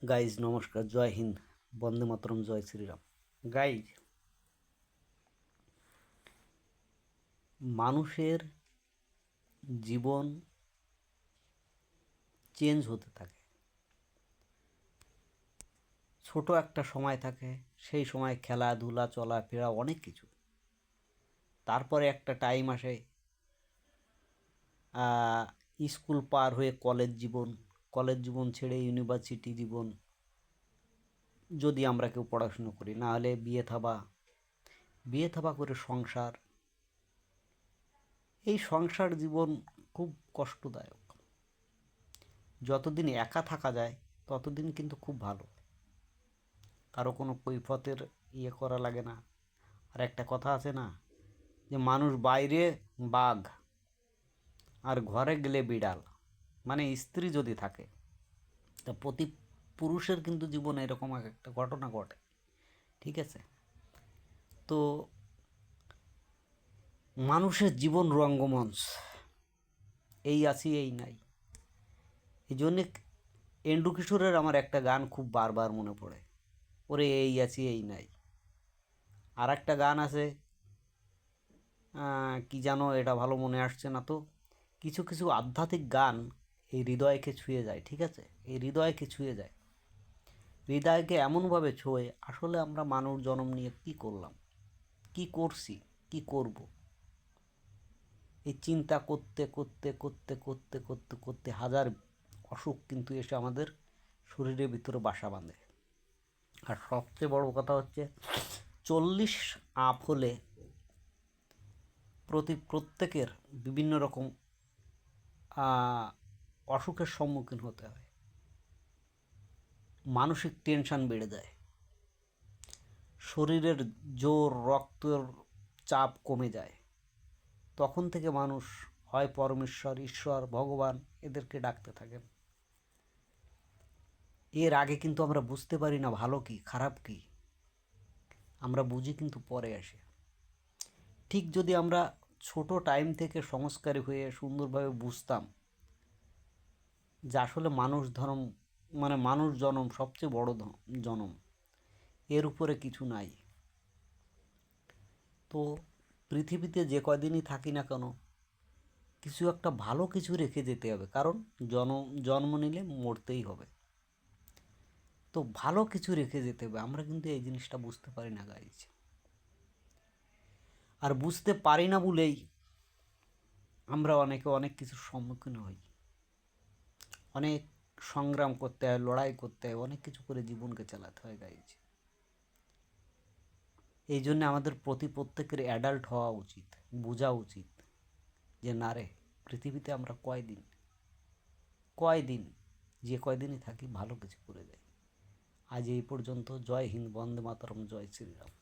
Guys নমস্কার, জয় হিন্দ, বন্দে মাতরম, জয় Shriram. Guys, মানুষের জীবন change হতে থাকে। ছোট একটা সময় থাকে, সেই সময় খেলাধুলা, চলাফেরা, অনেক কিছু। তারপরে একটা টাইম আসে, স্কুল পার হয়ে কলেজ জীবন ছেড়ে ইউনিভার্সিটি জীবন, যদি আমরা কেউ পড়াশুনো করি, না হলে বিয়ে থাবা করে সংসার। এই সংসার জীবন খুব কষ্টদায়ক। যতদিন একা থাকা যায় ততদিন কিন্তু খুব ভালো, কারো কোনো কৈফতের করা লাগে না। আর একটা কথা আছে না, যে মানুষ বাইরে বাঘ আর ঘরে গেলে বিড়াল। মানে স্ত্রী যদি থাকে, তা প্রতি পুরুষের কিন্তু জীবনে এরকম একটা ঘটনা ঘটে, ঠিক আছে? তো মানুষের জীবন রঙ্গমঞ্চ, এই আছি এই নাই। এই জন্যে এন্ড্রু কিশোরের আমার একটা গান খুব বারবার মনে পড়ে, ওরে এই আছি এই নাই। আর একটা গান আছে, কি জানো, এটা ভালো মনে আসছে না তো। কিছু কিছু আধ্যাত্মিক গান এই হৃদয়কে ছুঁয়ে যায়, ঠিক আছে? এই হৃদয়কে ছুঁয়ে যায়, হৃদয়কে এমনভাবে ছোঁয়ে, আসলে আমরা মানুষ জন্ম নিয়ে কী করলাম, কী করছি, কী করব, এই চিন্তা করতে করতে করতে করতে করতে করতে হাজার অসুখ কিন্তু এসে আমাদের শরীরের ভিতরে বাসা বাঁধে। আর সবচেয়ে বড় কথা হচ্ছে, 40 আপ হলে প্রত্যেকের বিভিন্ন রকম অসুখের সম্মুখীন হতে হয়। মানসিক টেনশন বেড়ে যায়, শরীরের জোর, রক্তের চাপ কমে যায়। তখন থেকে মানুষ হয় পরমেশ্বর, ঈশ্বর, ভগবান এদেরকে ডাকতে থাকেন। এর আগে কিন্তু আমরা বুঝতে পারি না ভালো কি খারাপ কি, আমরা বুঝি কিন্তু পরে আসে। ঠিক যদি আমরা ছোট টাইম থেকে সংস্কারী হয়ে সুন্দরভাবে বুঝতাম যে আসলে মানুষ জনম সবচেয়ে বড় জনম, এর উপরে কিছু নাই। তো পৃথিবীতে যে কয়দিনই থাকি না কেন, কিছু একটা ভালো কিছু রেখে যেতে হবে, কারণ জন্ম নিলে মরতেই হবে। তো ভালো কিছু রেখে যেতে হবে। আমরা কিন্তু এই জিনিসটা বুঝতে পারি না গাইজ। আর বুঝতে পারি না বলেই আমরা অনেক কিছুর সম্মুখীন হই। অনেক সংগ্রাম করতে হয়, লড়াই করতে হয়, অনেক কিছু করে জীবনকে চালাতে হয় গাইজ। এই জন্য আমাদের প্রত্যেকের অ্যাডাল্ট হওয়া উচিত, বোঝা উচিত যে না রে, পৃথিবীতে আমরা কয়দিন যে কয়দিনই থাকি ভালো কিছু করে যাই। আজ এই পর্যন্ত। জয় হিন্দ, বন্দে মাতরম, জয় শ্রীরাম।